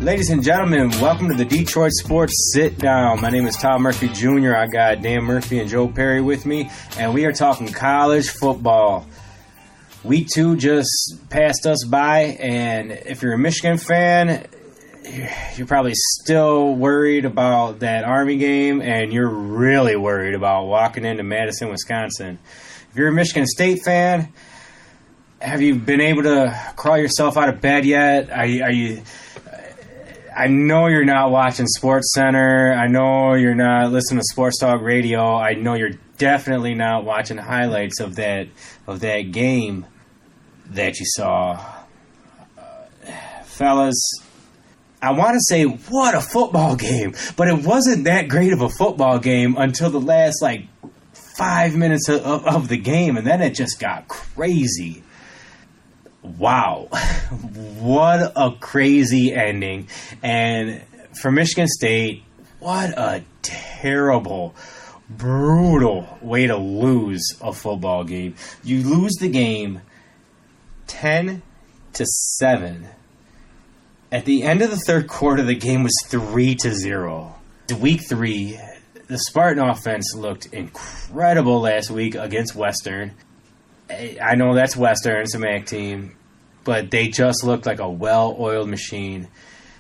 Ladies and gentlemen, welcome to the Detroit Sports Sit Down. My name is Tom Murphy Jr. I got Dan Murphy and Joe Perry with me, and we are talking college football. Week 2 just passed us by, and if you're a Michigan fan, you're probably still worried about that Army game, and you're really worried about walking into Madison, Wisconsin. If you're a Michigan State fan, have you been able to crawl yourself out of bed yet? Are you? I know you're not watching Sports Center. I know you're not listening to Sports Talk Radio. I know you're definitely not watching highlights of that game that you saw. Fellas, I want to say, what a football game. But it wasn't that great of a football game until the last, 5 minutes of the game. And then it just got crazy. Wow. What a crazy ending. And for Michigan State, what a terrible, brutal way to lose a football game. You lose the game 10-7. At the end of the third quarter, the game was 3-0. Week 3, the Spartan offense looked incredible last week against Western. I know that's Western, it's a MAC team, but they just looked like a well-oiled machine,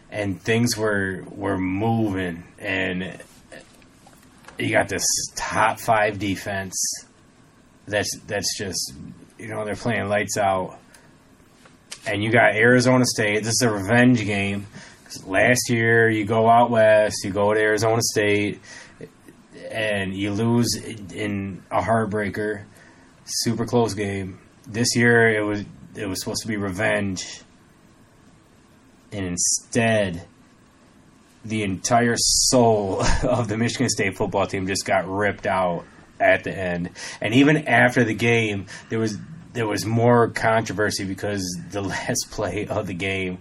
and things were moving. And you got this top 5 defense that's just, they're playing lights out. And you got Arizona State. This is a revenge game. Last year, you go out west, you go to Arizona State, and you lose in a heartbreaker. Super close game. This year it was supposed to be revenge, and instead the entire soul of the Michigan State football team just got ripped out at the end. And even after the game, there was more controversy because the last play of the game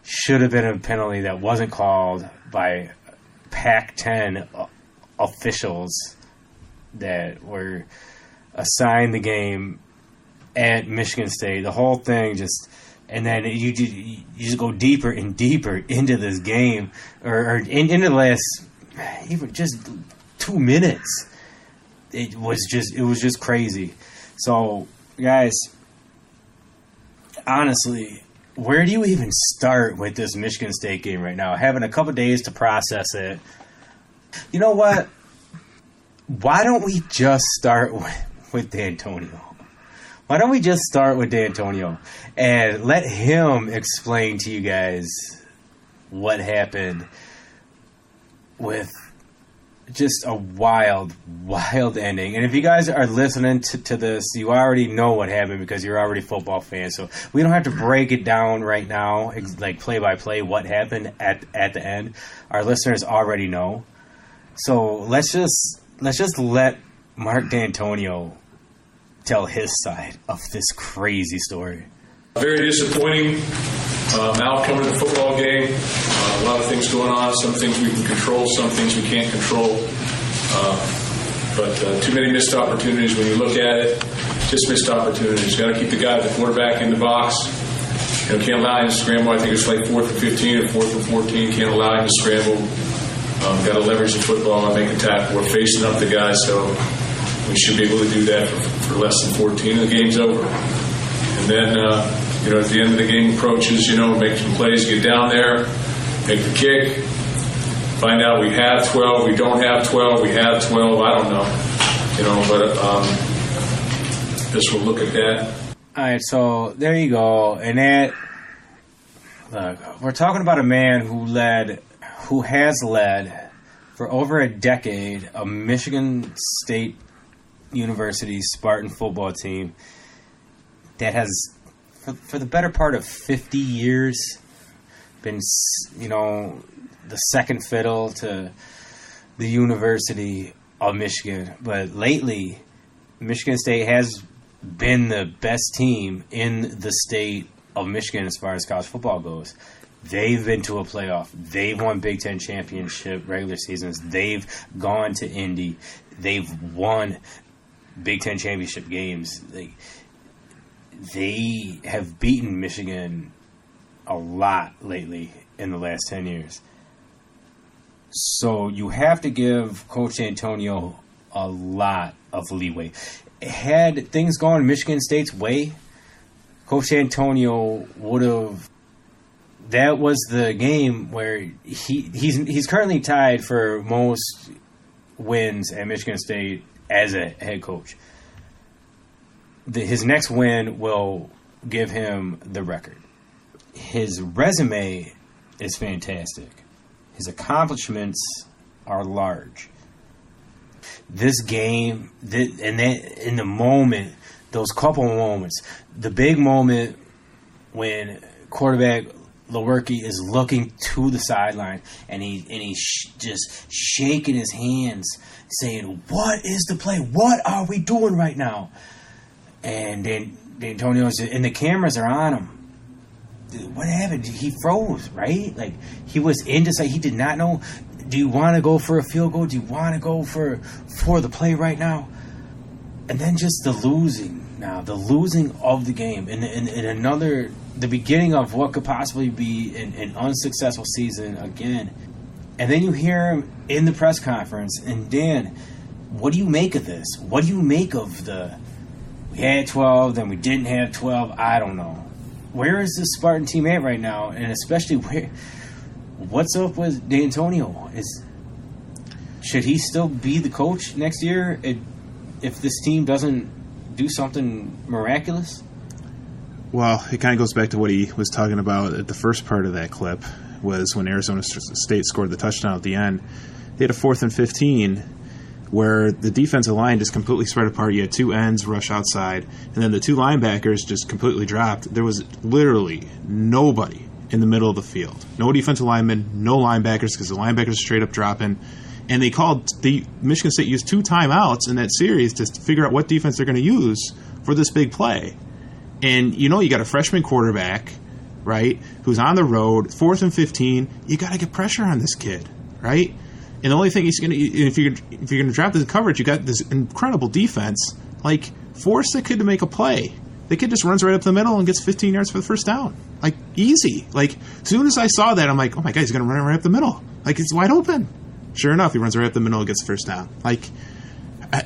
should have been a penalty that wasn't called by Pac-10 officials that were assigned the game at Michigan State. The whole thing just, and then you just go deeper and deeper into this game, or into the last even just 2 minutes. It was just crazy. So, guys, honestly, where do you even start with this Michigan State game right now? Having a couple days to process it. You know what? Why don't we just start with D'Antonio? Why don't we just start with D'Antonio and let him explain to you guys what happened with just a wild ending. And if you guys are listening to this, you already know what happened because you're already football fans. So we don't have to break it down right now, like play by play, what happened at the end. Our listeners already know. So let's just let Mark D'Antonio tell his side of this crazy story. Very disappointing outcome of the football game. A lot of things going on. Some things we can control, some things we can't control. But too many missed opportunities when you look at it. Just missed opportunities. Got to keep the quarterback in the box. Can't allow him to scramble. I think it's 4th and 15 or 4th and 14. Can't allow him to scramble. Got to leverage the football and make a tackle. We're facing up the guy, so we should be able to do that for less than 14, and the game's over. And then, at the end of the game approaches, make some plays, get down there, make the kick, find out we have 12, we don't have 12, we have 12, I don't know. But just we'll look at that. All right, so there you go. And we're talking about a man who has led for over a decade a Michigan State University Spartan football team that has, for the better part of 50 years, been, the second fiddle to the University of Michigan. But lately, Michigan State has been the best team in the state of Michigan as far as college football goes. They've been to a playoff. They've won Big Ten championship regular seasons. They've gone to Indy. They've won Big Ten championship games. They have beaten Michigan a lot lately in the last 10 years. So you have to give Coach Antonio a lot of leeway. Had things gone Michigan State's way, Coach Antonio would have. That was the game where he's currently tied for most wins at Michigan State as a head coach. His next win will give him the record. His resume is fantastic. His accomplishments are large. This game, and that in the moment, those couple moments, the big moment when quarterback Lewerke is looking to the sideline and he's just shaking his hands, saying, "What is the play? What are we doing right now?" And then Antonio's and the cameras are on him. What happened? He froze, right? Like he was indecisive. He did not know. Do you want to go for a field goal? Do you want to go for the play right now? And then just the losing of the game, and the beginning of what could possibly be an unsuccessful season again. And then you hear him in the press conference, and Dan, what do you make of this? What do you make of we had 12, then we didn't have 12? I don't know. Where is the Spartan team at right now? And especially what's up with D'Antonio? Should he still be the coach next year if this team doesn't do something miraculous? Well, it kind of goes back to what he was talking about at the first part of that clip, was when Arizona State scored the touchdown at the end. They had a 4th and 15 where the defensive line just completely spread apart. You had two ends rush outside, and then the two linebackers just completely dropped. There was literally nobody in the middle of the field. No defensive linemen, no linebackers, because the linebackers straight up dropping. And Michigan State used 2 timeouts in that series to figure out what defense they're going to use for this big play. And you got a freshman quarterback, right, who's on the road, 4th and 15. You got to get pressure on this kid, right? And the only thing he's going to, if you're going to drop this coverage, you got this incredible defense. Like, force the kid to make a play. The kid just runs right up the middle and gets 15 yards for the first down. Like, easy. Like, as soon as I saw that, I'm like, oh my God, he's going to run right up the middle. Like, it's wide open. Sure enough, he runs right up the middle and gets the first down. Like,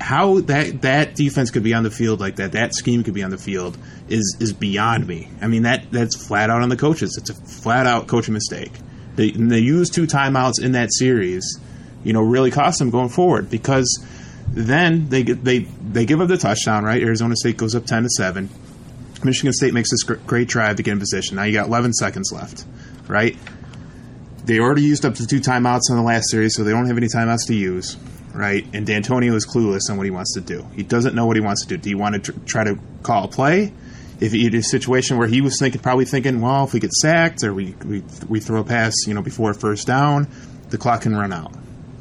how that defense could be on the field like that scheme could be on the field is beyond me. I mean, that's flat out on the coaches. It's a flat out coaching mistake. They used 2 timeouts in that series, really cost them going forward, because then they give up the touchdown, right? Arizona State goes up 10-7. Michigan State makes this great drive to get in position. Now you got 11 seconds left, right? They already used up the 2 timeouts in the last series, so they don't have any timeouts to use. Right, and D'Antonio is clueless on what he wants to do. He doesn't know what he wants to do. Do you want to try to call a play? If he had a situation where he was probably thinking, well, if we get sacked or we throw a pass, before first down, the clock can run out.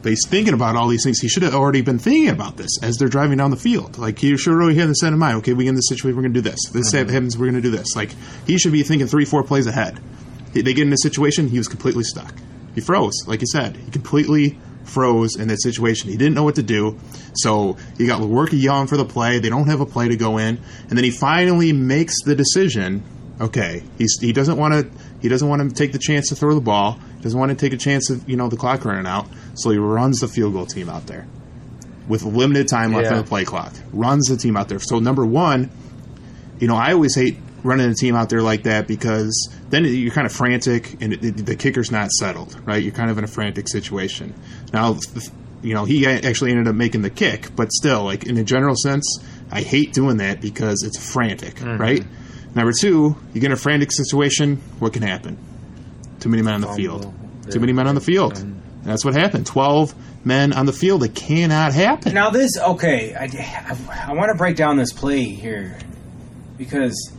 But he's thinking about all these things. He should have already been thinking about this as they're driving down the field. Like, he should already have this in mind. Okay, we get in this situation, we're going to do this. If this happens, we're going to do this. Like, he should be thinking 3-4 plays ahead. They get in a situation, he was completely stuck. He froze, like you said. He completely froze in that situation. He didn't know what to do, so he got Lewerke yelling for the play. They don't have a play to go in, and then he finally makes the decision. Okay, he doesn't want to take the chance to throw the ball. He doesn't want to take a chance of the clock running out. So he runs the field goal team out there with limited time left on the play clock. Runs the team out there. So number one, I always hate running a team out there like that, because then you're kind of frantic and the kicker's not settled, right? You're kind of in a frantic situation. Now, he actually ended up making the kick, but still, like, in a general sense, I hate doing that because it's frantic, right? Number two, you get in a frantic situation, what can happen? Too many men on the field. Too many men on the field. And that's what happened. 12 men on the field. It cannot happen. Now I want to break down this play here, because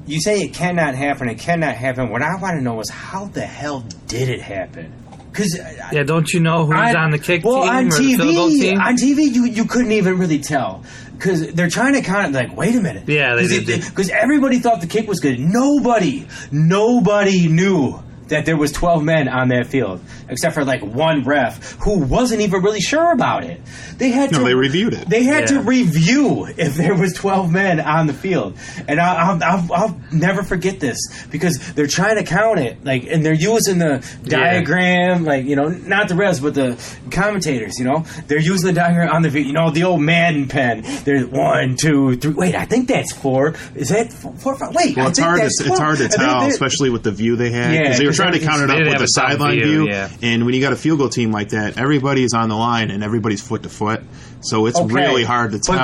you say it cannot happen. It cannot happen. What I want to know is, how the hell did it happen? Because don't you know who's on the kick team on or TV, the field goal team? On TV, you couldn't even really tell, because they're trying to kind of like, wait a minute. Yeah, because everybody thought the kick was good. Nobody knew that there was 12 men on that field, except for like one ref who wasn't even really sure about it. They reviewed it. They had to review if there was 12 men on the field, and I'll never forget this because they're trying to count it, like, and they're using the diagram, like, you know, not the refs but the commentators. You know, they're using the diagram on the field. You know, the old Madden pen. There's 1, 2, 3. Wait, I think that's 4. Is that 4, 5? Wait, well, it's hard to tell, especially with the view they had, because they were trying to count it up with the sideline view. And when you got a field goal team like that, everybody's on the line and everybody's foot to foot, so it's really hard to tell. But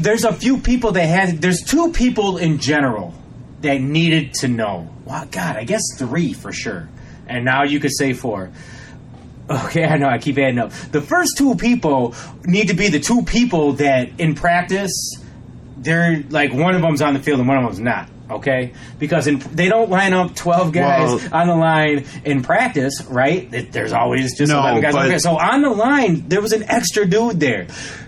there's a few people there's 2 people in general that needed to know. Well, God, I guess 3 for sure, and now you could say 4. Okay, I know, I keep adding up. The first 2 people need to be the 2 people that in practice, they're like, one of them's on the field and one of them's not. Okay, because they don't line up 12 guys on the line in practice, right? There's always just 11 guys on the field. So on the line, there was an extra dude there.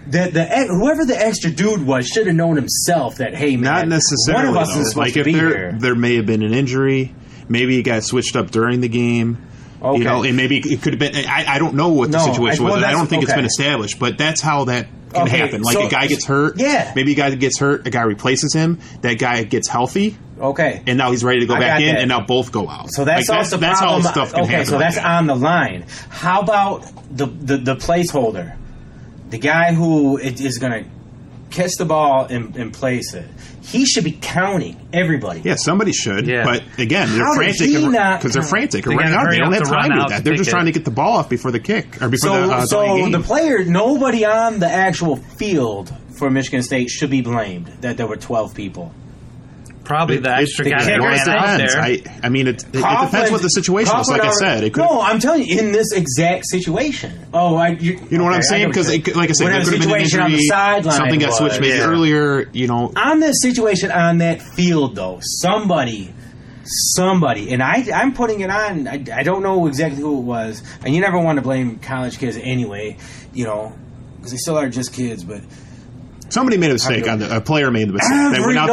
Whoever the extra dude was should have known himself that, hey, man, not necessarily, one of us is supposed to be here. There may have been an injury. Maybe it got switched up during the game. Okay. You know, and maybe it could have been. I don't know what the situation was. I don't think it's been established, but that's how that can happen. Like, a guy gets hurt. Yeah. Maybe a guy gets hurt. A guy replaces him. That guy gets healthy. Okay. And now he's ready to go back in, and now both go out. So that's how stuff can happen. Okay, so that's on the line. How about the placeholder? The guy who is going to catch the ball and place it. He should be counting everybody. Yeah, somebody should. Yeah. But again, they're frantic because they're frantic. Right now, they don't have time to do that. They're just trying to get the ball off before the kick or before the game. The player, nobody on the actual field for Michigan State should be blamed that there were 12 people. Probably the extra guy that ran out there. I mean, it depends what the situation was. Like I said, no, I'm telling you, in this exact situation. You know what I'm saying? Because, like I said, there could have been an injury. On the sideline, something got switched maybe earlier. You know, on this situation on that field, though, somebody, and I'm putting it on. I don't know exactly who it was, and you never want to blame college kids anyway. You know, because they still are just kids, but. Somebody made a mistake. A player made the mistake. They went out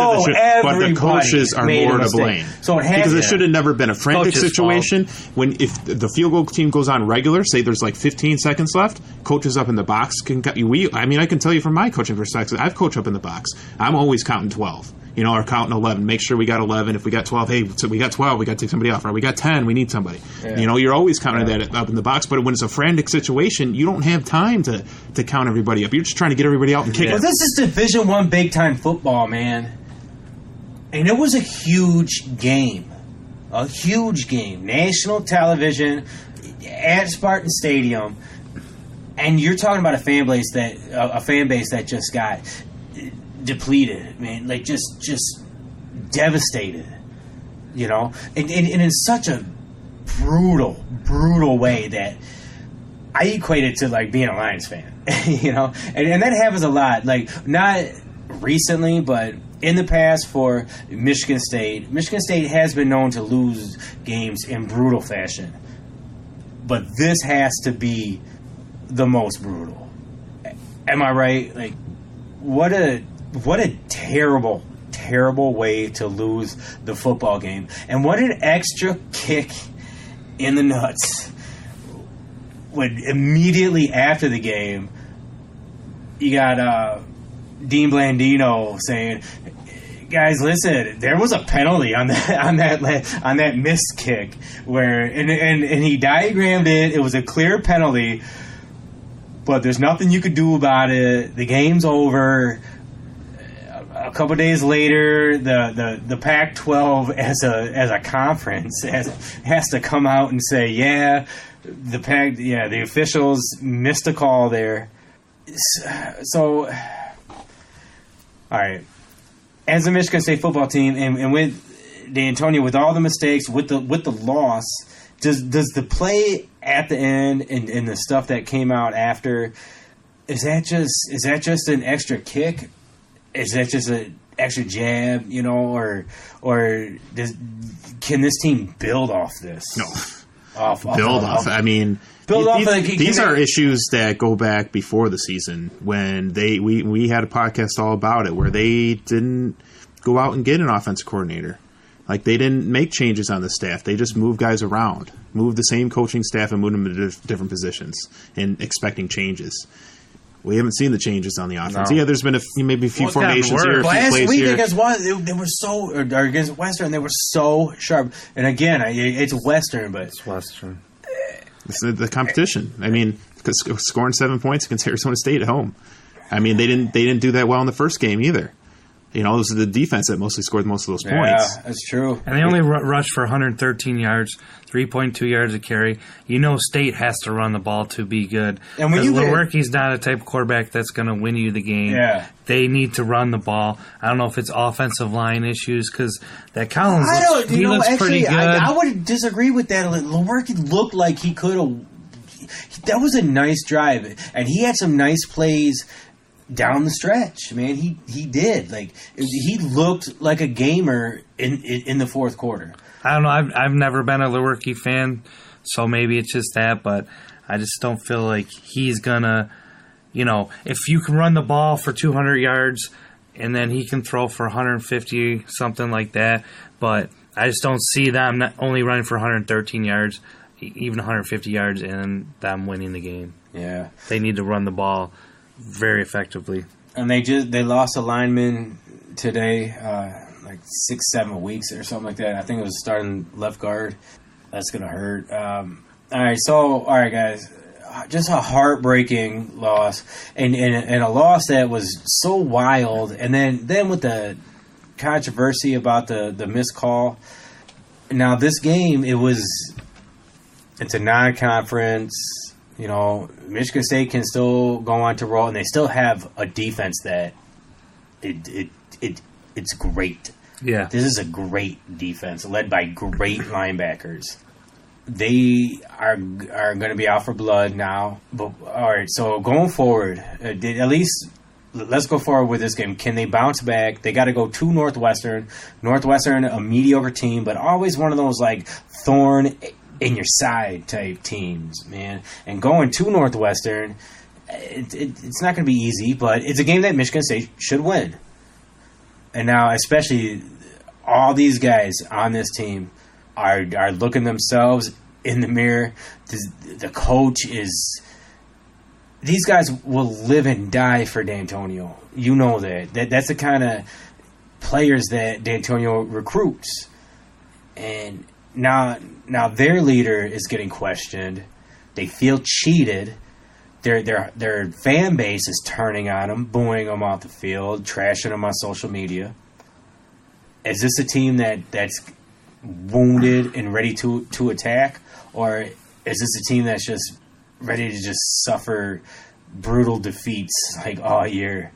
but the coaches are more to blame. So because it should have never been a frantic situation. If the field goal team goes on regular, say there's like 15 seconds left, coaches up in the box can. I can tell you from my coaching perspective, I've coached up in the box. I'm always counting 12. You know, or counting 11. Make sure we got 11. If we got 12, hey, so we got 12, we got to take somebody off. Or we got 10, we need somebody. Yeah. You know, you're always counting that up in the box. But when it's a frantic situation, you don't have time to count everybody up. You're just trying to get everybody out and kick. Well, this is Division I big-time football, man. And it was a huge game. A huge game. National television at Spartan Stadium. And you're talking about a fan base that just got depleted, man, like just devastated, you know, and in such a brutal way that I equate it to like being a Lions fan, you know, and that happens a lot, like not recently, but in the past for Michigan State. Michigan State has been known to lose games in brutal fashion, but this has to be the most brutal. Am I right? Like, what a terrible way to lose the football game. And what an extra kick in the nuts when immediately after the game you got Dean Blandino saying, guys, listen, there was a penalty on that missed kick where and he diagrammed it. It was a clear penalty, but there's nothing you could do about it. The game's over. A couple days later, the Pac-12 as a conference has to come out and say, the officials missed a call there. So, all right, as a Michigan State football team, and with D'Antonio, with all the mistakes, with the loss, does the play at the end and the stuff that came out after, is that just an extra kick? Is that just an extra jab, you know, or can this team build off this? No. I mean, these are issues that go back before the season when we had a podcast all about it where they didn't go out and get an offensive coordinator. Like, they didn't make changes on the staff. They just moved guys around, moved the same coaching staff and moved them to different positions and expecking changes. We haven't seen the changes on the offense. No. Yeah, there's been maybe a few formations here, a few Last plays week here. against they were so, or against Western, they were so sharp. And again, it's Western, but It's Western. It's the competition. I mean, scoring 7 points against Arizona State at home. I mean, they didn't do that well in the first game either. You know, it was the defense that mostly scored most of those points. Yeah, that's true. And they only rushed for 113 yards, 3.2 yards a carry. You know State has to run the ball to be good. And when because Lewerke's not a type of quarterback that's going to win you the game. Yeah. They need to run the ball. I don't know if it's offensive line issues because that Collins looks pretty good. I would disagree with that. Lewerke looked like he could have. That was a nice drive, and he had some nice plays down the stretch, man. He did. Like, he looked like a gamer in the fourth quarter. I don't know. I've never been a Lewerke fan, so maybe it's just that, but I just don't feel like he's gonna, if you can run the ball for 200 yards and then he can throw for 150, something like that, but I just don't see them not only running for 113 yards, even 150 yards, and them winning the game. Yeah. They need to run the ball very effectively. And they lost a lineman today, like 6-7 weeks or something like that. I think it was starting left guard. That's gonna hurt. All right, guys. Just a heartbreaking loss, and a loss that was so wild. And then with the controversy about the missed call. Now this game, it's a non-conference. Michigan State can still go on to roll, and they still have a defense that it's great. Yeah, this is a great defense led by great linebackers. They are going to be out for blood now. But all right, so going forward, at least let's go forward with this game. Can they bounce back? They got to go to Northwestern. Northwestern, a mediocre team, but always one of those like thorn in your side type teams, man. And going to Northwestern, it's not going to be easy, but it's a game that Michigan State should win. And now, especially all these guys on this team are looking themselves in the mirror. The coach is... These guys will live and die for D'Antonio. You know that. That's the kind of players that D'Antonio recruits. And now their leader is getting questioned. They feel cheated. Their fan base is turning on them, booing them off the field, trashing them on social media. Is this a team that's wounded and ready to attack? Or is this a team that's just ready to just suffer brutal defeats like all year?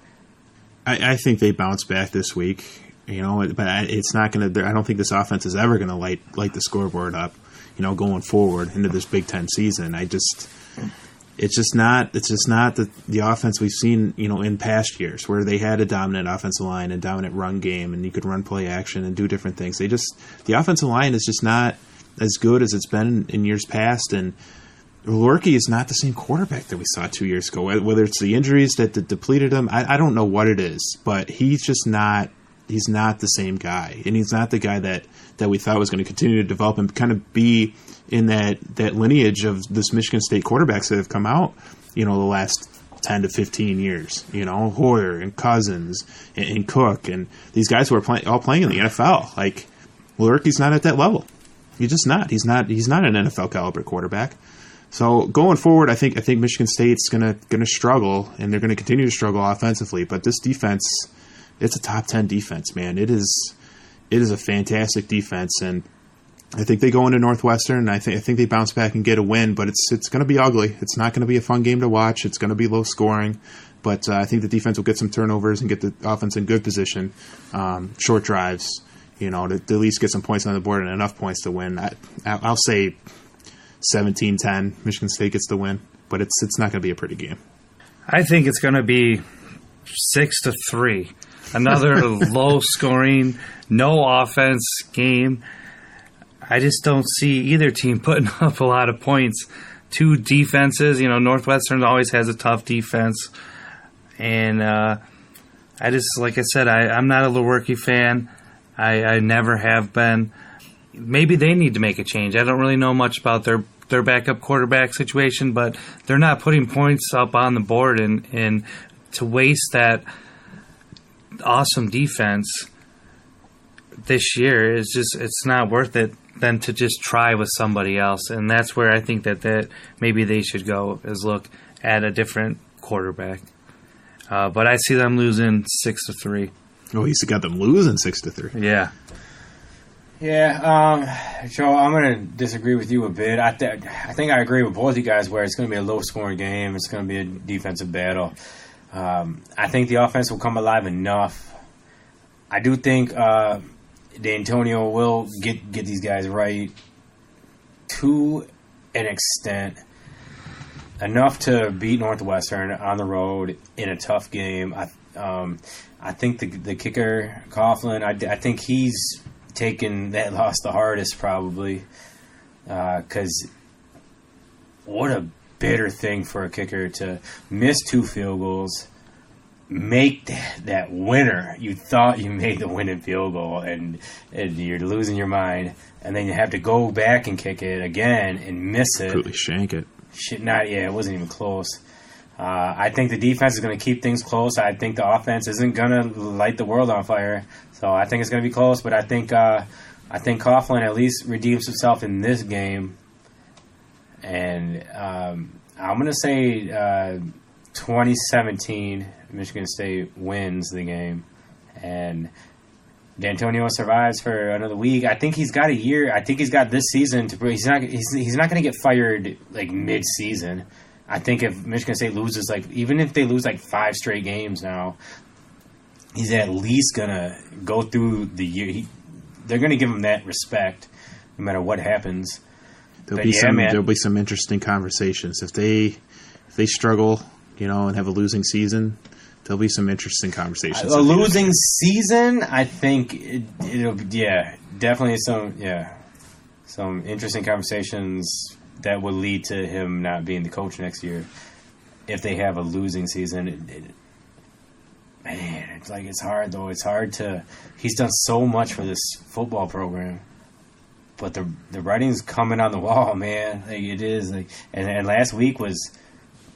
I think they bounce back this week, but it's not going to. I don't think this offense is ever going to light the scoreboard up, going forward into this Big Ten season. It's just not the offense we've seen, in past years where they had a dominant offensive line and dominant run game, and you could run play action and do different things. The offensive line is just not as good as it's been in years past, and Lewerke is not the same quarterback that we saw 2 years ago. Whether it's the injuries that depleted him, I don't know what it is, but he's just not. He's not the same guy, and he's not the guy that we thought was going to continue to develop and kind of be in that lineage of this Michigan State quarterbacks that have come out, the last 10 to 15 years. Hoyer and Cousins and Cook and these guys who are all playing in the NFL. Like, Lewerke's not at that level. He's just not. He's not an NFL caliber quarterback. So going forward, I think Michigan State's gonna struggle, and they're going to continue to struggle offensively. But this defense, it's a top 10 defense, man. It is a fantastic defense, and I think they go into Northwestern, and I think they bounce back and get a win. But it's going to be ugly. It's not going to be a fun game to watch. It's going to be low scoring. But I think the defense will get some turnovers and get the offense in good position, short drives, to at least get some points on the board and enough points to win. I'll say 17-10, Michigan State gets the win, but it's not going to be a pretty game. I think it's going to be 6-3. Another low-scoring, no offense game. I just don't see either team putting up a lot of points. Two defenses, Northwestern always has a tough defense, and I just, like I said, I'm not a Lewerke fan. I never have been. Maybe they need to make a change. I don't really know much about their backup quarterback situation, but they're not putting points up on the board, and to waste that awesome defense this year is just, it's not worth it than to just try with somebody else. And that's where I think that maybe they should go, is look at a different quarterback. But I see them losing 6-3. Oh, he's got them losing 6-3. Yeah. Yeah, Joe, I'm going to disagree with you a bit. I think I agree with both you guys where it's going to be a low-scoring game. It's going to be a defensive battle. I think the offense will come alive enough. I do think D'Antonio will get these guys right to an extent, enough to beat Northwestern on the road in a tough game. I think the kicker, Coughlin, I think he's taken that loss the hardest probably, because what a bitter thing for a kicker to miss 2 field goals, make that winner. You thought you made the winning field goal, and you're losing your mind, and then you have to go back and kick it again and miss it. Completely shank it. It wasn't even close. I think the defense is going to keep things close. I think the offense isn't going to light the world on fire. So I think it's going to be close, but I think Coughlin at least redeems himself in this game. And I'm going to say 2017, Michigan State wins the game. And D'Antonio survives for another week. I think he's got a year. I think he's got this season to. He's not going to get fired like mid-season. I think if Michigan State loses, even if they lose 5 straight games now, he's at least going to go through the year. They're going to give him that respect no matter what happens. There'll be some interesting conversations. If they struggle, and have a losing season, there'll be some interesting conversations. A losing season, I think it'll be, definitely some interesting conversations that will lead to him not being the coach next year. If they have a losing season, it's hard though. It's hard to. He's done so much for this football program, but the writing's coming on the wall, man. It is. And last week was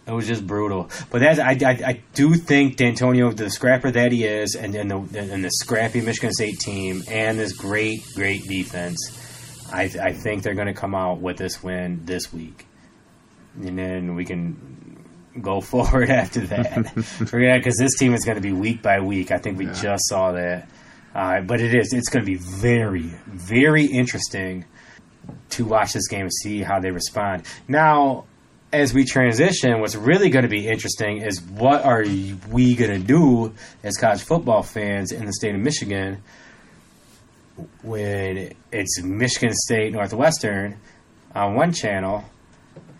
just brutal. But I do think D'Antonio, the scrapper that he is, and the scrappy Michigan State team, and this great defense, I think they're going to come out with this win this week, and then we can go forward after that. Because this team is going to be week by week. I think we just saw that. But it's going to be very, very interesting to watch this game and see how they respond. Now, as we transition, what's really going to be interesting is what are we going to do as college football fans in the state of Michigan when it's Michigan State, Northwestern on one channel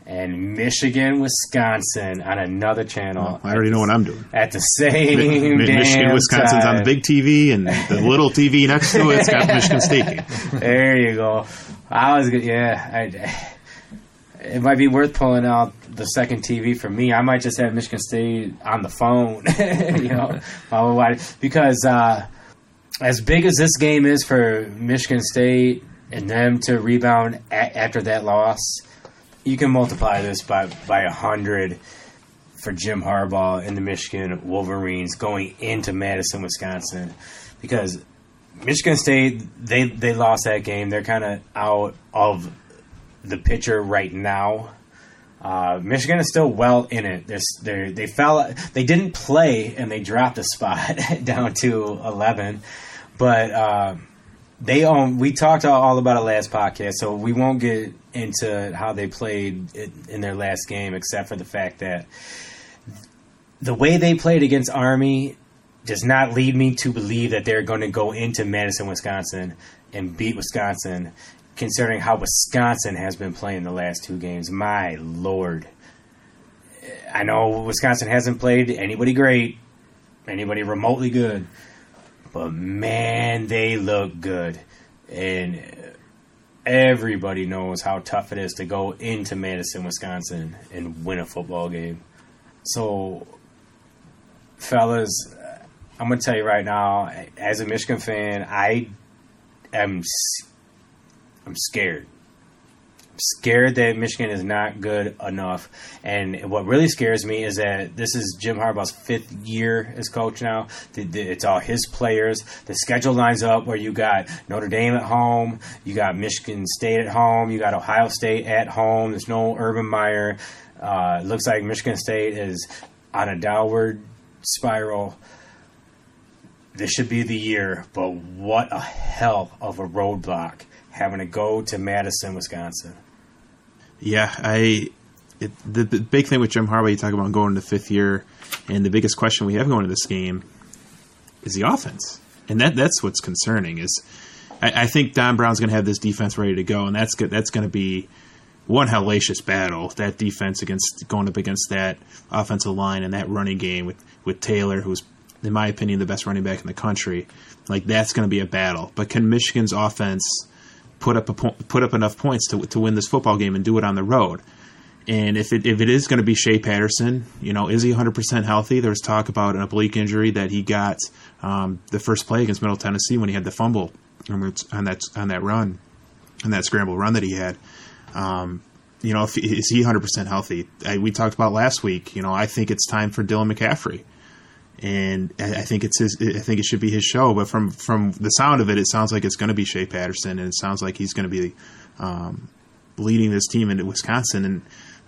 and Michigan, Wisconsin on another channel. I already know what I'm doing. At the same Michigan, Wisconsin's time. on the big TV, and the little TV next to it's got the Michigan State game. There you go. I was good. Yeah, it might be worth pulling out the second TV for me. I might just have Michigan State on the phone, because as big as this game is for Michigan State and them to rebound after that loss, you can multiply this by 100 for Jim Harbaugh and the Michigan Wolverines going into Madison, Wisconsin, because Michigan State, they lost that game. They're kind of out of the picture right now. Michigan is still well in it. They didn't play and they dropped a spot down to 11, but we talked all about it last podcast, so we won't get into how they played in their last game, except for the fact that the way they played against Army does not lead me to believe that they're going to go into Madison, Wisconsin and beat Wisconsin, considering how Wisconsin has been playing the last 2 games. My Lord. I know Wisconsin hasn't played anybody great, anybody remotely good, but man, they look good. And everybody knows how tough it is to go into Madison, Wisconsin and win a football game. So, fellas, I'm going to tell you right now, as a Michigan fan, I I'm scared. I'm scared that Michigan is not good enough. And what really scares me is that this is Jim Harbaugh's 5th year as coach now. It's all his players. The schedule lines up where you got Notre Dame at home, you got Michigan State at home, you got Ohio State at home. There's no Urban Meyer. It looks like Michigan State is on a downward spiral. This should be the year, but what a hell of a roadblock having to go to Madison, Wisconsin. Yeah, the big thing with Jim Harbaugh, you talk about going to 5th year, and the biggest question we have going into this game is the offense, and that's what's concerning. Is I think Don Brown's going to have this defense ready to go, and that's going to be one hellacious battle. That defense going up against that offensive line and that running game with Taylor, who's in my opinion the best running back in the country. Like, that's going to be a battle. But can Michigan's offense put up enough points to win this football game and do it on the road? And if it is going to be Shea Patterson, is he 100% healthy? There was talk about an oblique injury that he got the first play against Middle Tennessee when he had the fumble on that run, on that scramble run that he had. Is he 100% healthy? We talked about last week. I think it's time for Dylan McCaffrey, and I think it's his. I think it should be his show. But from the sound of it, it sounds like it's going to be Shea Patterson, and it sounds like he's going to be leading this team into Wisconsin. And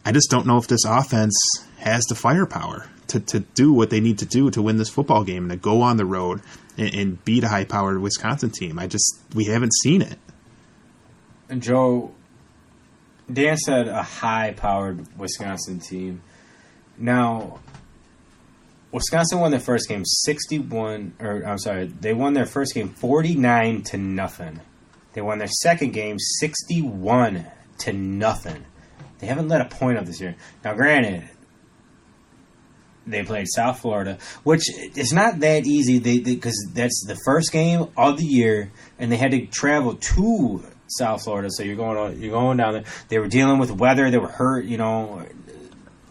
I just don't know if this offense has the firepower to do what they need to do to win this football game and to go on the road and beat a high-powered Wisconsin team. We haven't seen it. And Joe, Dan said a high-powered Wisconsin team. Now, Wisconsin won their first game they won their first game 49-0. They won their second game 61-0. They haven't let a point up this year. Now, granted, they played South Florida, which is not that easy because that's the first game of the year, and they had to travel to South Florida. So you're going down there. They were dealing with weather. They were hurt.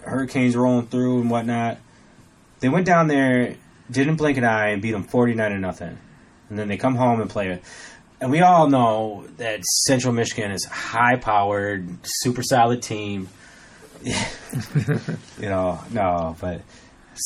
Hurricanes rolling through and whatnot. They went down there, didn't blink an eye, and beat them 49-0. And then they come home and play it. And we all know that Central Michigan is high-powered, super solid team. But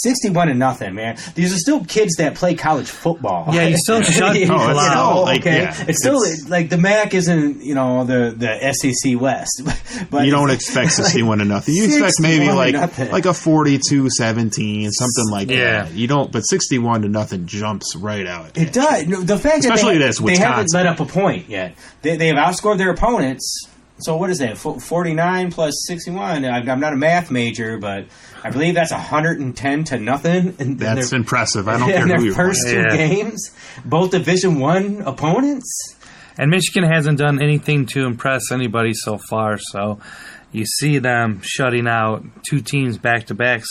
61-0, man. These are still kids that play college football. Yeah, you still shut people out. It's still like the MAC isn't, the SEC West. But you don't expect 61-0. You expect maybe like a 42-17, something like that. You don't, but 61-0 jumps right out. It does. No, the fact especially that they haven't let up a point yet. They have outscored their opponents. So what is that? 49 plus 61. I'm not a math major, but I believe that's 110-0. That's impressive. I don't care who you're playing. In their first two games, both Division I opponents. And Michigan hasn't done anything to impress anybody so far. So you see them shutting out two teams back to back.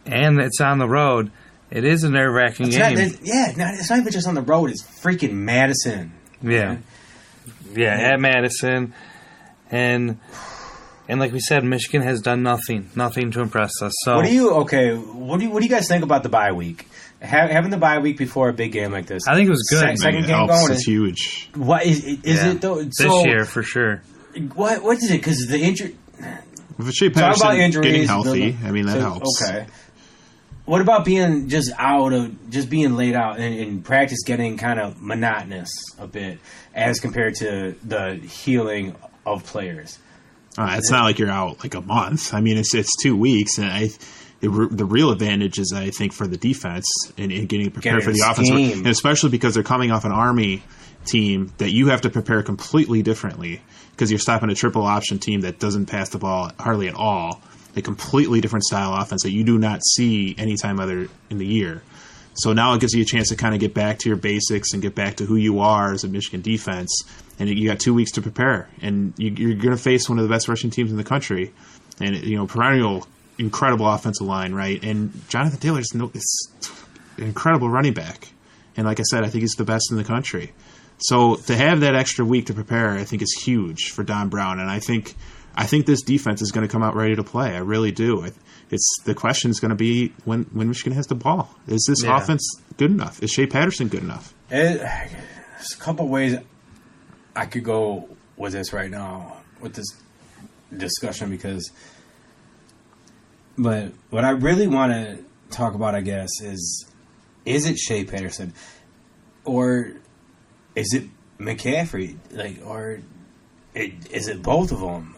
And it's on the road. It is a nerve-wracking game. It's not even just on the road. It's freaking Madison. Yeah, at Madison. And like we said, Michigan has done nothing to impress us. So what do you guys think about the bye week? Having the bye week before a big game like this, I think it was good. Second game going, it's huge. What is it though? This year for sure. What is it? Because the injury. With Shea Patterson getting healthy, that helps. Okay. What about being just being laid out and practice getting kind of monotonous a bit as compared to the healing of players? It's not like you're out like a month. It's 2 weeks, and the real advantage is, I think, for the defense and getting prepared for the offense, and especially because they're coming off an Army team that you have to prepare completely differently because you're stopping a triple option team that doesn't pass the ball hardly at all. A completely different style offense that you do not see anytime other in the year. So now it gives you a chance to kind of get back to your basics and get back to who you are as a Michigan defense. And you got 2 weeks to prepare. And you're going to face one of the best rushing teams in the country. And, perennial, incredible offensive line, right? And Jonathan Taylor is an incredible running back. And like I said, I think he's the best in the country. So to have that extra week to prepare, I think is huge for Don Brown. And I think this defense is going to come out ready to play. I really do. The question is going to be when Michigan has the ball. Is this offense good enough? Is Shea Patterson good enough? there's a couple ways I could go with this right now, with this discussion, but what I really want to talk about, I guess, is it Shea Patterson or is it McCaffrey? Or is it both of them?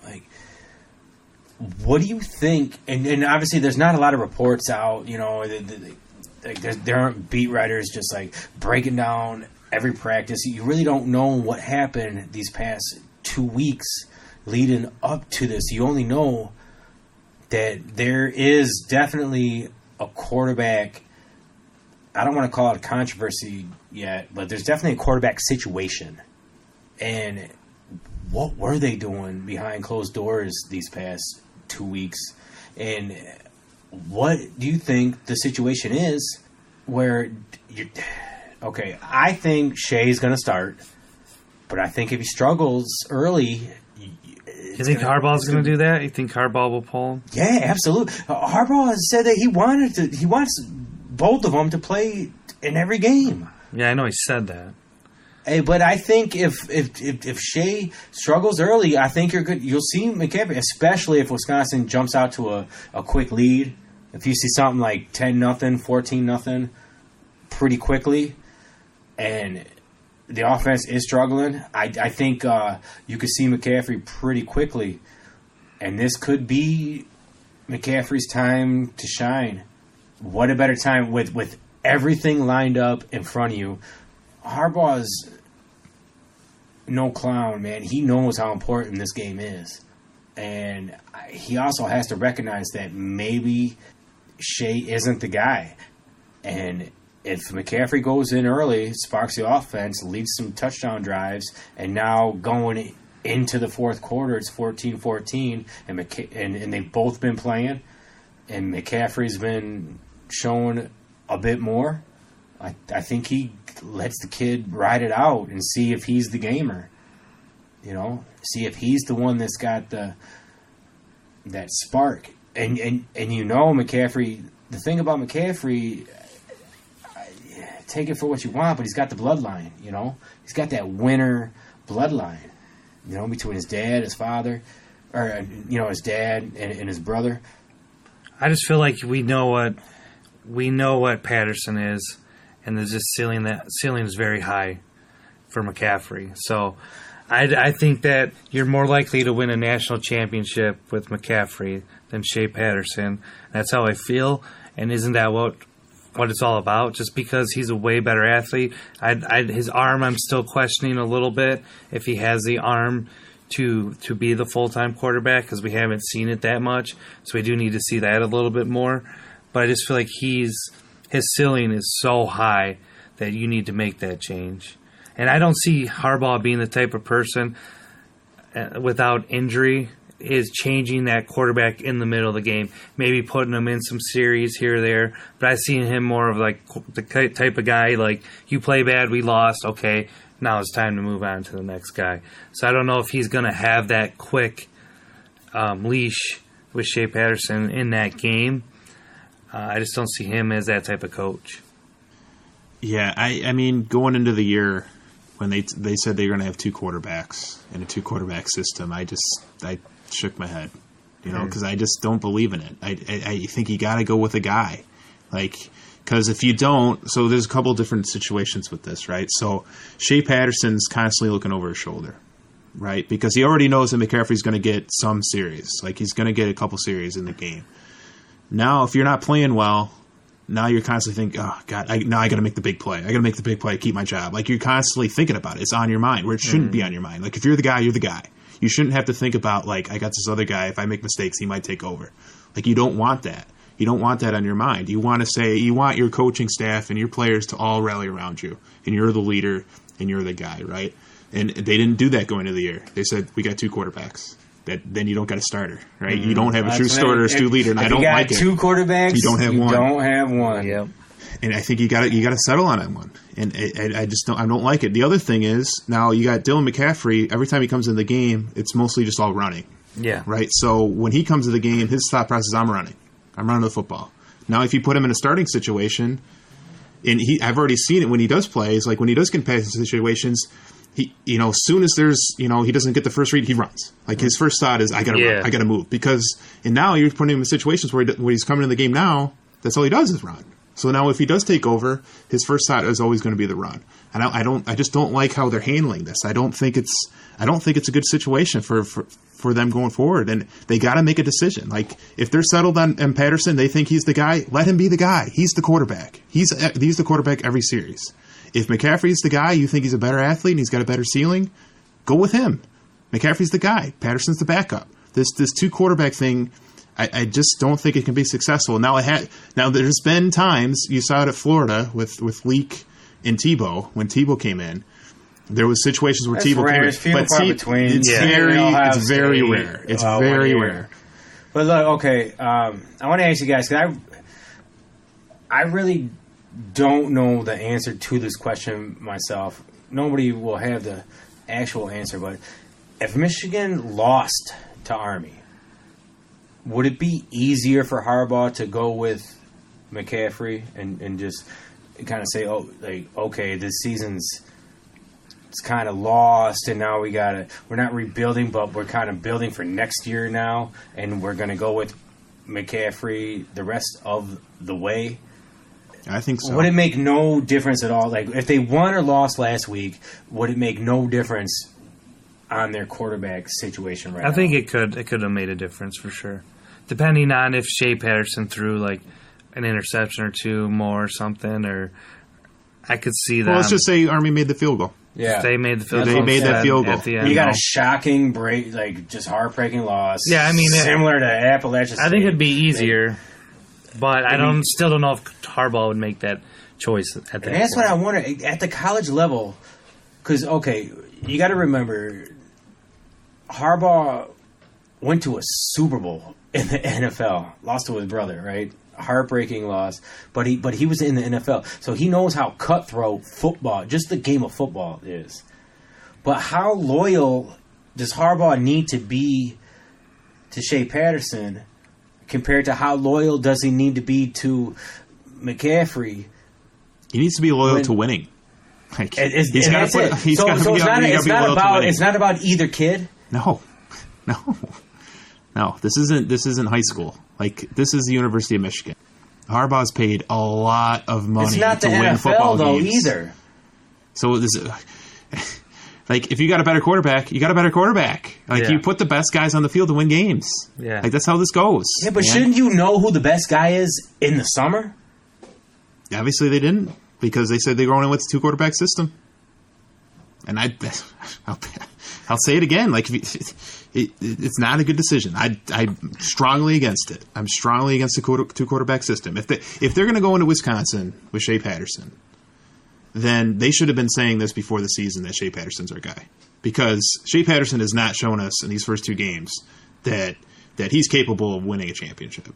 What do you think? And obviously, there's not a lot of reports out. There aren't beat writers just breaking down every practice. You really don't know what happened these past 2 weeks leading up to this. You only know that there is definitely a quarterback. I don't want to call it a controversy yet, but there's definitely a quarterback situation. And what were they doing behind closed doors these past 2 weeks? And what do you think the situation is where okay, I think Shea's going to start, but I think if he struggles early... You think Harbaugh's going to do that? You think Harbaugh will pull him? Yeah, absolutely. Harbaugh has said that he wants both of them to play in every game. Yeah, I know he said that. Hey, but I think if Shea struggles early, I think you'll see McCaffrey, especially if Wisconsin jumps out to a quick lead. If you see something like 10-0, 14-0 pretty quickly, and the offense is struggling, I think you could see McCaffrey pretty quickly. And this could be McCaffrey's time to shine. What a better time with everything lined up in front of you. Harbaugh's no clown, man. He knows how important this game is. And he also has to recognize that maybe Shea isn't the guy. And if McCaffrey goes in early, sparks the offense, leads some touchdown drives, and now going into the fourth quarter, it's 14-14, and they've both been playing, and McCaffrey's been showing a bit more, I think he lets the kid ride it out and see if he's the gamer. See if he's the one that's got that spark. And McCaffrey, the thing about McCaffrey, take it for what you want, but he's got the bloodline, He's got that winner bloodline, between his dad, his father, or, his dad and his brother. I just feel like we know what Patterson is, and there's just ceiling is very high for McCaffrey. So I think that you're more likely to win a national championship with McCaffrey than Shea Patterson. That's how I feel. And isn't that what it's all about? Just because he's a way better athlete. His arm, I'm still questioning a little bit if he has the arm to be the full-time quarterback, because we haven't seen it that much. So we do need to see that a little bit more. But I just feel like his ceiling is so high that you need to make that change. And I don't see Harbaugh being the type of person without injury is changing that quarterback in the middle of the game, maybe putting him in some series here or there. But I see him more of the type of guy, you play bad, we lost, okay, now it's time to move on to the next guy. So I don't know if he's going to have that quick leash with Shea Patterson in that game. I just don't see him as that type of coach. Yeah, I mean, going into the year, when they said they were going to have two quarterbacks in a two-quarterback system, I shook my head, because I just don't believe in it. I think you got to go with a guy, because if you don't, so there's a couple different situations with this, right? So Shea Patterson's constantly looking over his shoulder, right? Because he already knows that McCaffrey's going to get some series, he's going to get a couple series in the game. Now, if you're not playing well, now you're constantly thinking, oh, God, now I got to make the big play. I got to make the big play to keep my job. You're constantly thinking about it. It's on your mind, where it shouldn't be on your mind. If you're the guy, you're the guy. You shouldn't have to think about, I got this other guy. If I make mistakes, he might take over. You don't want that. You don't want that on your mind. You want your coaching staff and your players to all rally around you, and you're the leader, and you're the guy, right? And they didn't do that going into the year. They said, we got two quarterbacks. Then you don't got a starter, right? You don't have a true starter, a true leader, and I don't like it. You got two quarterbacks, you don't have one. Yep. And I think you got to settle on that one. And I just don't like it. The other thing is, now you got Dylan McCaffrey. Every time he comes in the game, it's mostly just all running. Yeah. Right. So when he comes to the game, his thought process is, I'm running the football. Now, if you put him in a starting situation, and I've already seen it when he does play. Is like when he does get in passing situations, he, as soon as there's, he doesn't get the first read, he runs. Like his first thought is, I gotta move, because, and now you're putting him in situations where he's coming in the game now. That's all he does is run. So now if he does take over, his first thought is always going to be the run. And I just don't like how they're handling this. I don't think it's a good situation for them going forward. And they got to make a decision. Like if they're settled on Patterson, they think he's the guy. Let him be the guy. He's the quarterback. He's the quarterback every series. If McCaffrey's the guy, you think he's a better athlete and he's got a better ceiling, go with him. McCaffrey's the guy. Patterson's the backup. This two quarterback thing, I just don't think it can be successful. Now there's been times, you saw it at Florida with Leak and Tebow, when Tebow came in. There was situations where Tebow came in. It's few and far between. It's very rare. It's very rare. But look, okay, I want to ask you guys, because I really don't know the answer to this question myself. Nobody will have the actual answer, but if Michigan lost to Army, would it be easier for Harbaugh to go with McCaffrey and just kind of say, okay, this season's it's kind of lost, and now we're not rebuilding, but we're kind of building for next year now, and we're going to go with McCaffrey the rest of the way? I think so. Would it make no difference at all? Like, if they won or lost last week, would it make no difference on their quarterback situation right now? I think it could. It could have made a difference for sure. Depending on if Shea Patterson threw like an interception or two more or something, or I could see that. Well, let's just say Army made the field goal. Yeah, they made the field goal. They made that field goal. At the end. You got a shocking break, like just heartbreaking loss. Yeah, I mean, similar to Appalachian State. I think it'd be easier, but I still don't know if Harbaugh would make that choice at that point. And that's what I wonder at the college level, because you got to remember, Harbaugh went to a Super Bowl in the NFL, lost to his brother, right? Heartbreaking loss, but he was in the NFL, so he knows how cutthroat football, just the game of football, is. But how loyal does Harbaugh need to be to Shea Patterson compared to how loyal does he need to be to McCaffrey? He needs to be loyal to winning. Like, it's not about either kid. No. This isn't high school. Like, this is the University of Michigan. Harbaugh's paid a lot of money to win NFL, football games. either. So this, like, if you got a better quarterback, you got a better quarterback. Like, you put the best guys on the field to win games. Yeah, like that's how this goes. Yeah, but shouldn't you know who the best guy is in the summer? Obviously, they didn't, because they said they were going in with a two quarterback system. And I'll say it again. Like, it's not a good decision. I'm strongly against it. I'm strongly against the two quarterback system. If they're going to go into Wisconsin with Shea Patterson, then they should have been saying this before the season that Shea Patterson's our guy, because Shea Patterson has not shown us in these first two games that he's capable of winning a championship.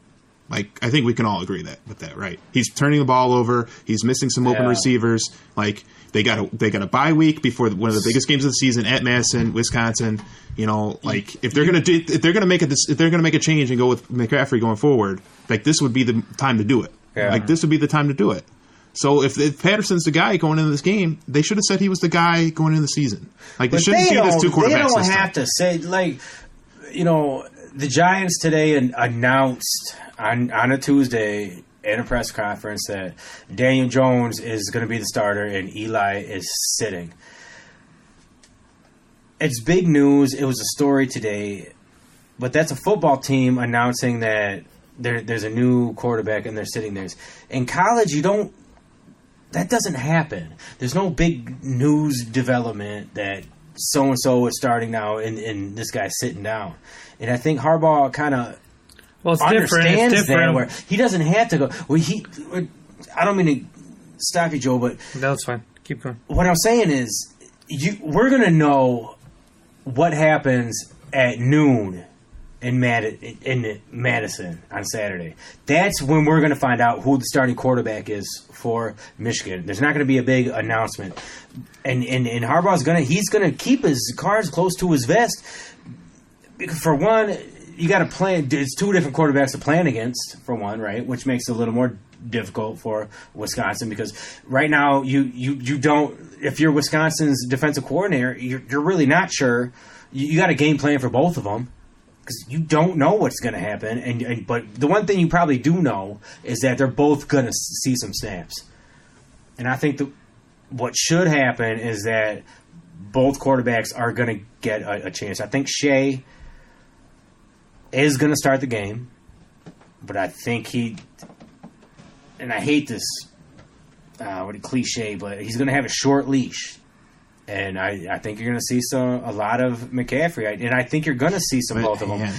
Like, I think we can all agree with that, right? He's turning the ball over. He's missing some open receivers. Like, they got a bye week before one of the biggest games of the season at Madison, Wisconsin. Like, if they're gonna make a change and go with McCaffrey going forward, like, this would be the time to do it. Yeah. Like, this would be the time to do it. So if Patterson's the guy going into this game, they should have said he was the guy going into the season. Like, they shouldn't see this two quarterback system. They don't have to say, like, the Giants today announced on a Tuesday in a press conference that Daniel Jones is going to be the starter and Eli is sitting. It's big news. It was a story today, but that's a football team announcing that there's a new quarterback and they're sitting there. In college, that doesn't happen. There's no big news development that so-and-so is starting now and this guy's sitting down. And I think Harbaugh kind of understands that, where he doesn't have to go. I don't mean to stop you, Joe, but no, it's fine. Keep going. What I'm saying is, we're going to know what happens at noon in Madison on Saturday. That's when we're going to find out who the starting quarterback is for Michigan. There's not going to be a big announcement, and Harbaugh's he's going to keep his cards close to his vest. For one, you got to plan. It's two different quarterbacks to plan against, for one, right? Which makes it a little more difficult for Wisconsin because right now you don't. If you're Wisconsin's defensive coordinator, you're really not sure. You got a game plan for both of them because you don't know what's going to happen. But the one thing you probably do know is that they're both going to see some snaps. And I think what should happen is that both quarterbacks are going to get a chance. I think Shea is going to start the game, but I think and I hate this cliche, but he's going to have a short leash. And I think you're going to see a lot of McCaffrey. And I think you're going to see some both of them. I'm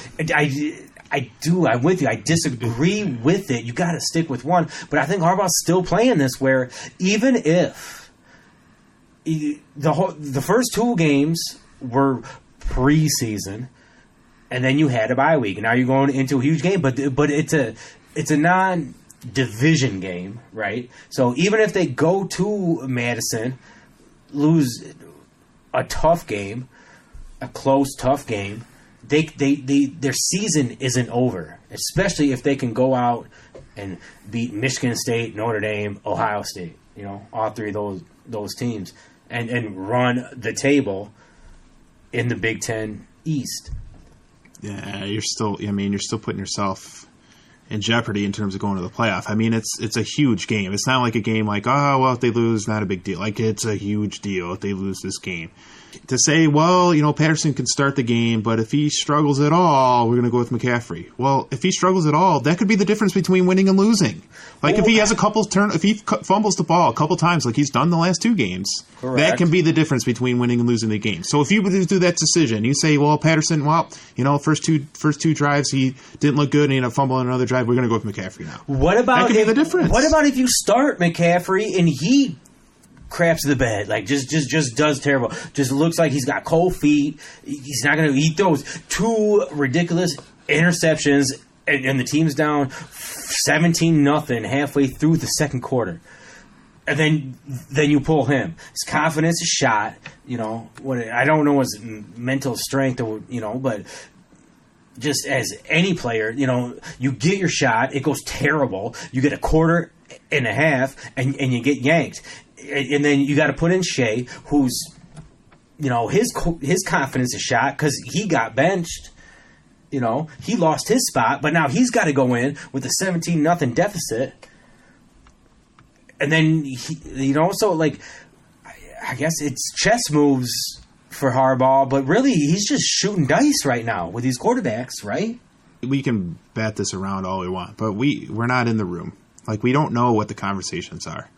with you. I disagree with it. You got to stick with one. But I think Harbaugh's still playing this where even if the first 2 games were preseason, and then you had a bye week, and now you're going into a huge game, but it's a non-division game, right? So even if they go to Madison, lose a tough game, a close, tough game, their season isn't over, especially if they can go out and beat Michigan State, Notre Dame, Ohio State, all 3 of those teams, and run the table in the Big Ten East. Yeah, you're still putting yourself in jeopardy in terms of going to the playoff. I mean, it's a huge game. It's not like a game like, oh, well, if they lose, not a big deal. Like, it's a huge deal if they lose this game. To say, well, Patterson can start the game, but if he struggles at all, we're going to go with McCaffrey. Well, if he struggles at all, that could be the difference between winning and losing. Like, if he has if he fumbles the ball a couple times, like he's done the last 2 games, correct, that can be the difference between winning and losing the game. So if you do that decision, you say, well, Patterson, first two drives he didn't look good, and he ended up fumbling another drive. We're going to go with McCaffrey now. That could be the difference. What about if you start McCaffrey and he craps the bed, like just does terrible, just looks like he's got cold feet, he's not going to eat those 2 ridiculous interceptions, and the team's down 17-0 halfway through the second quarter, and then you pull him, his confidence is shot, I don't know his mental strength, or but just as any player, you get your shot, it goes terrible, you get a quarter and a half, and you get yanked. And then you got to put in Shea, who's, his confidence is shot because he got benched. He lost his spot, but now he's got to go in with a 17-0 deficit. And then, so, like, I guess it's chess moves for Harbaugh, but really he's just shooting dice right now with these quarterbacks, right? We can bat this around all we want, but we're not in the room. Like, we don't know what the conversations are.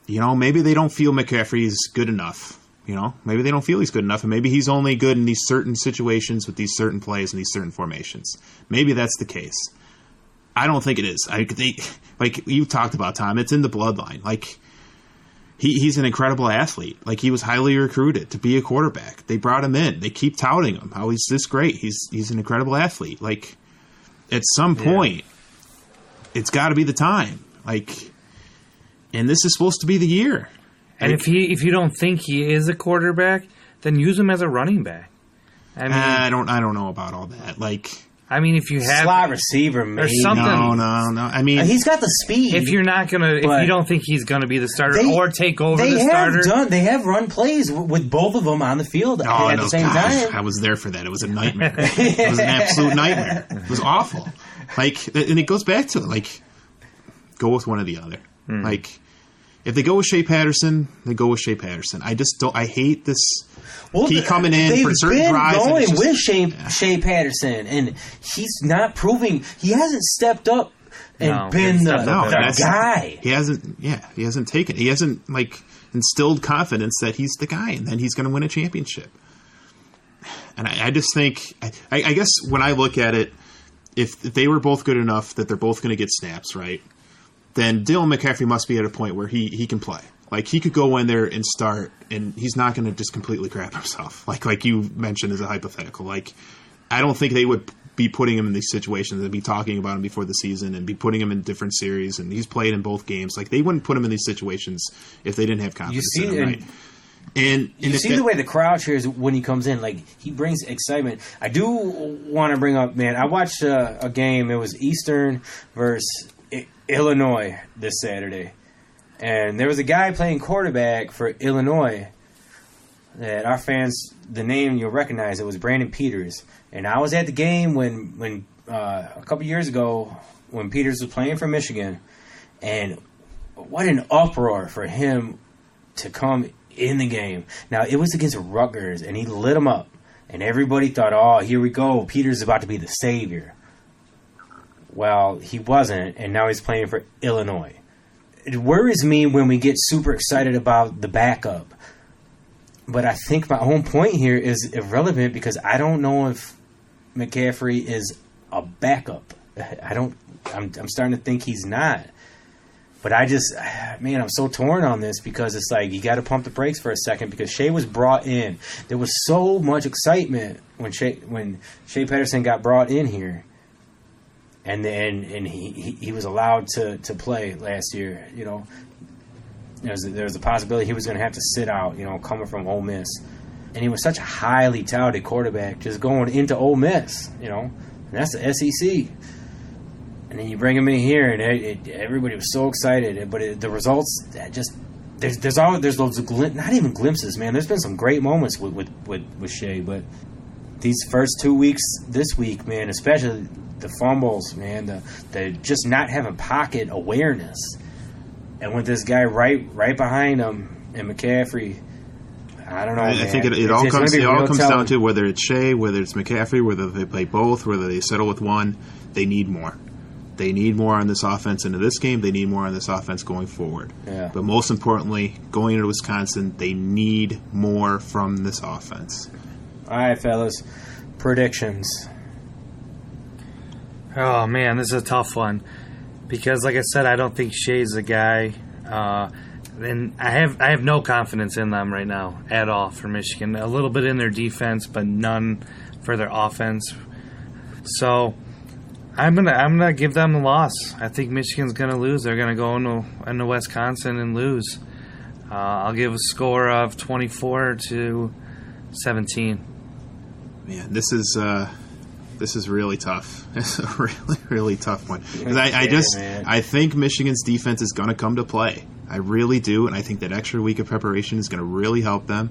Maybe they don't feel McCaffrey's good enough. Maybe they don't feel he's good enough, and maybe he's only good in these certain situations with these certain plays and these certain formations. Maybe that's the case. I don't think it is. Like you talked about, Tom, it's in the bloodline. Like, he's an incredible athlete. Like, he was highly recruited to be a quarterback. They brought him in. They keep touting him. How he's this great. He's an incredible athlete. Like, at some point, it's got to be the time. Like, and this is supposed to be the year. And if you don't think he is a quarterback, then use him as a running back. I mean, I don't know about all that. Like, if you have slot receiver, maybe. Or something. No. I mean, he's got the speed. If you don't think he's gonna be the starter or take over the starter, they have run plays with both of them on the field at the same time. I was there for that. It was a nightmare. It was an absolute nightmare. It was awful. Like, and it goes back to, like, go with one or the other. Like, if they go with Shea Patterson, they go with Shea Patterson. I just don't. I hate this. Well, keep coming in for certain drives. They've been going with Shea Patterson, and he's not proving. He hasn't stepped up and been the guy. He hasn't. Yeah, he hasn't taken. He hasn't, like, instilled confidence that he's the guy, and then he's going to win a championship. And I just think. I guess when I look at it, if they were both good enough that they're both going to get snaps, right? Then Dylan McCaffrey must be at a point where he can play. Like, he could go in there and start, and he's not going to just completely crap himself. Like you mentioned as a hypothetical. Like, I don't think they would be putting him in these situations and be talking about him before the season and be putting him in different series. And he's played in both games. Like, they wouldn't put him in these situations if they didn't have confidence in him, right? And you see the way the crowd cheers when he comes in. Like, he brings excitement. I do want to bring up, man, I watched a game. It was Eastern versus Illinois this Saturday. And there was a guy playing quarterback for Illinois that our fans, the name you'll recognize, it was Brandon Peters. And I was at the game when a couple years ago when Peters was playing for Michigan. And what an uproar for him to come in the game. Now, it was against Rutgers, and he lit them up. And everybody thought, oh, here we go. Peters is about to be the savior. Well, he wasn't, and now he's playing for Illinois. It worries me when we get super excited about the backup. But I think my own point here is irrelevant because I don't know if McCaffrey is a backup. I'm starting to think he's not. But I'm so torn on this because it's like you got to pump the brakes for a second because Shea was brought in. There was so much excitement when Shea Patterson got brought in here. And he was allowed to play last year. You know, there was a possibility he was going to have to sit out. You know, coming from Ole Miss, and he was such a highly touted quarterback, just going into Ole Miss. You know, and that's the SEC. And then you bring him in here, and everybody was so excited. But the results, there's those not even glimpses, man. There's been some great moments with Shea, but these first 2 weeks, this week, man, especially. The fumbles, man, the just not having pocket awareness. And with this guy right behind him and McCaffrey, I don't know. I think it all comes down to whether it's Shea, whether it's McCaffrey, whether they play both, whether they settle with one. They need more. They need more on this offense into this game. They need more on this offense going forward. Yeah. But most importantly, going into Wisconsin, they need more from this offense. All right, fellas. Predictions. Oh, man, this is a tough one. Because, like I said, I don't think Shea's the guy. And I have no confidence in them right now at all for Michigan. A little bit in their defense, but none for their offense. So I'm gonna give them the loss. I think Michigan's gonna lose. They're gonna go into Wisconsin and lose. I'll give a score of 24-17. Man, this is really tough. It's a really, really tough one. Because I think Michigan's defense is going to come to play. I really do, and I think that extra week of preparation is going to really help them.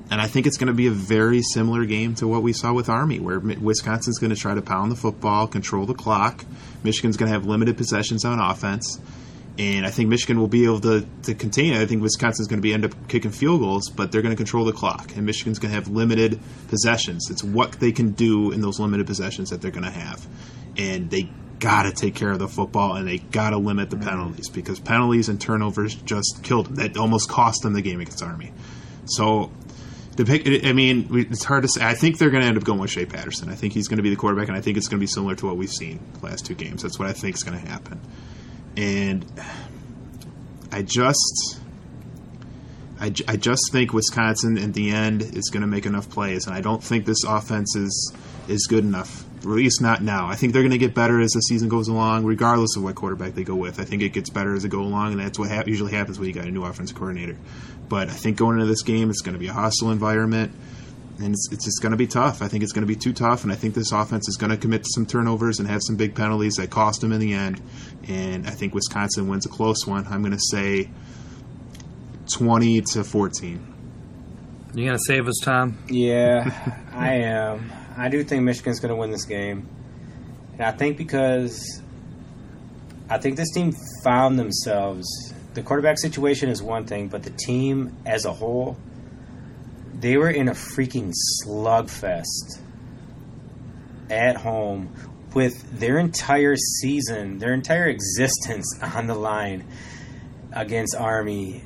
And I think it's going to be a very similar game to what we saw with Army, where Wisconsin's going to try to pound the football, control the clock. Michigan's going to have limited possessions on offense. And I think Michigan will be able to contain it. I think Wisconsin's going to end up kicking field goals, but they're going to control the clock. And Michigan's going to have limited possessions. It's what they can do in those limited possessions that they're going to have. And they got to take care of the football, and they got to limit the penalties because penalties and turnovers just killed them. That almost cost them the game against Army. So, it's hard to say. I think they're going to end up going with Shea Patterson. I think he's going to be the quarterback, and I think it's going to be similar to what we've seen the last two games. That's what I think is going to happen. And I just think Wisconsin, in the end, is going to make enough plays, and I don't think this offense is good enough, or at least not now. I think they're going to get better as the season goes along, regardless of what quarterback they go with. I think it gets better as they go along, and that's what usually happens when you got a new offensive coordinator. But I think going into this game, it's going to be a hostile environment, and it's just going to be tough. I think it's going to be too tough, and I think this offense is going to commit to some turnovers and have some big penalties that cost them in the end. And I think Wisconsin wins a close one. I'm going to say 20-14. You going to save us, Tom? Yeah, I am. I do think Michigan's going to win this game. And I think because I think this team found themselves. The quarterback situation is one thing, but the team as a whole, they were in a freaking slugfest at home with their entire season, their entire existence on the line against Army.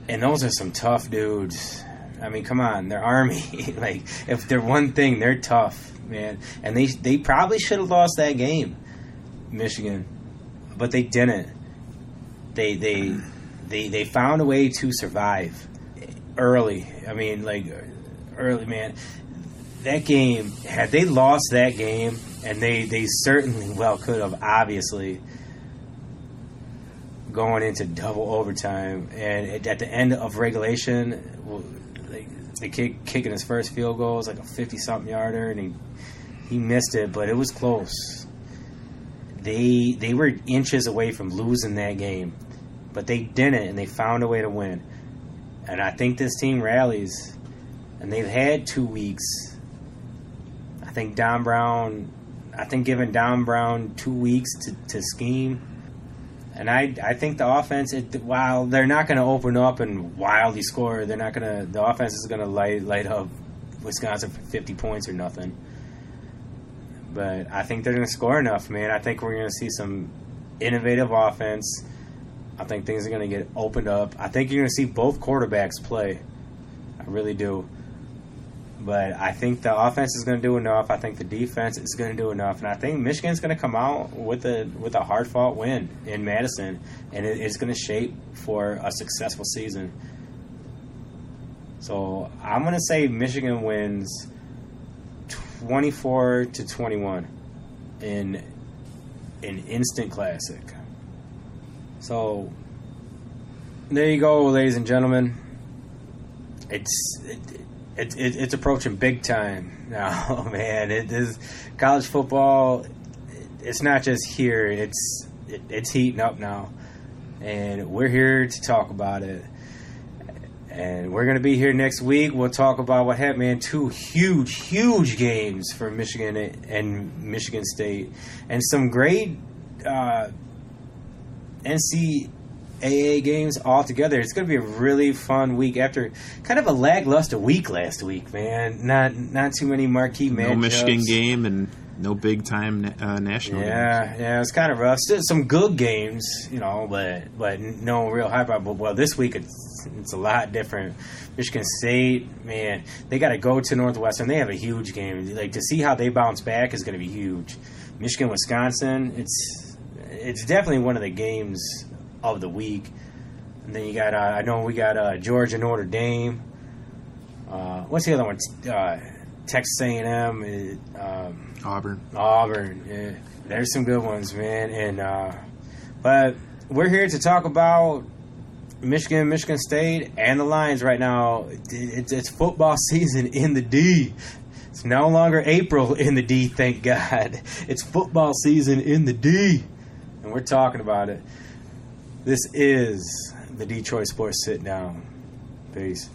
And those are some tough dudes. I mean, come on, they're Army. Like, if they're one thing, they're tough, man. And they probably should have lost that game, Michigan, but they didn't. They found a way to survive early. I mean, like, early, man. That game, had they lost that game, and they certainly well could have, obviously, going into double overtime, and at the end of regulation, the kid kicking his first field goal was like a 50-something yarder, and he missed it, but it was close. they were inches away from losing that game, but they didn't, and they found a way to win. And I think this team rallies, and they've had 2 weeks. I think giving Don Brown 2 weeks to scheme. And I think the offense, while they're not going to open up and wildly score, the offense is going to light up Wisconsin for 50 points or nothing. But I think they're going to score enough, man. I think we're going to see some innovative offense. I think things are going to get opened up. I think you're going to see both quarterbacks play. I really do. But I think the offense is going to do enough. I think the defense is going to do enough. And I think Michigan's going to come out with a hard-fought win in Madison. And it's going to shape for a successful season. So I'm going to say Michigan wins 24-21 in an instant classic. So there you go, ladies and gentlemen. It's approaching big time now, man. It is college football. It's not just here. It's heating up now, and we're here to talk about it. And we're going to be here next week. We'll talk about what happened, man. 2 huge games for Michigan and Michigan State. And some great NCAA games all together. It's going to be a really fun week after kind of a lackluster week last week, man. Not too many marquee matchups. No Michigan game and no big-time national games. Yeah, it's kind of rough. Still some good games, but no real hype. Well, this week it's a lot different. Michigan State, man, they got to go to Northwestern. They have a huge game. Like, to see how they bounce back is going to be huge. Michigan, Wisconsin, it's definitely one of the games of the week. And then you got, I know we got Georgia, Notre Dame. What's the other one? Texas A&M. Auburn. Yeah, there's some good ones, man. And but we're here to talk about Michigan State, and the Lions right now. It's football season in the D. It's no longer April in the D, thank God. It's football season in the D, and we're talking about it. This is the Detroit Sports Sit Down. Peace.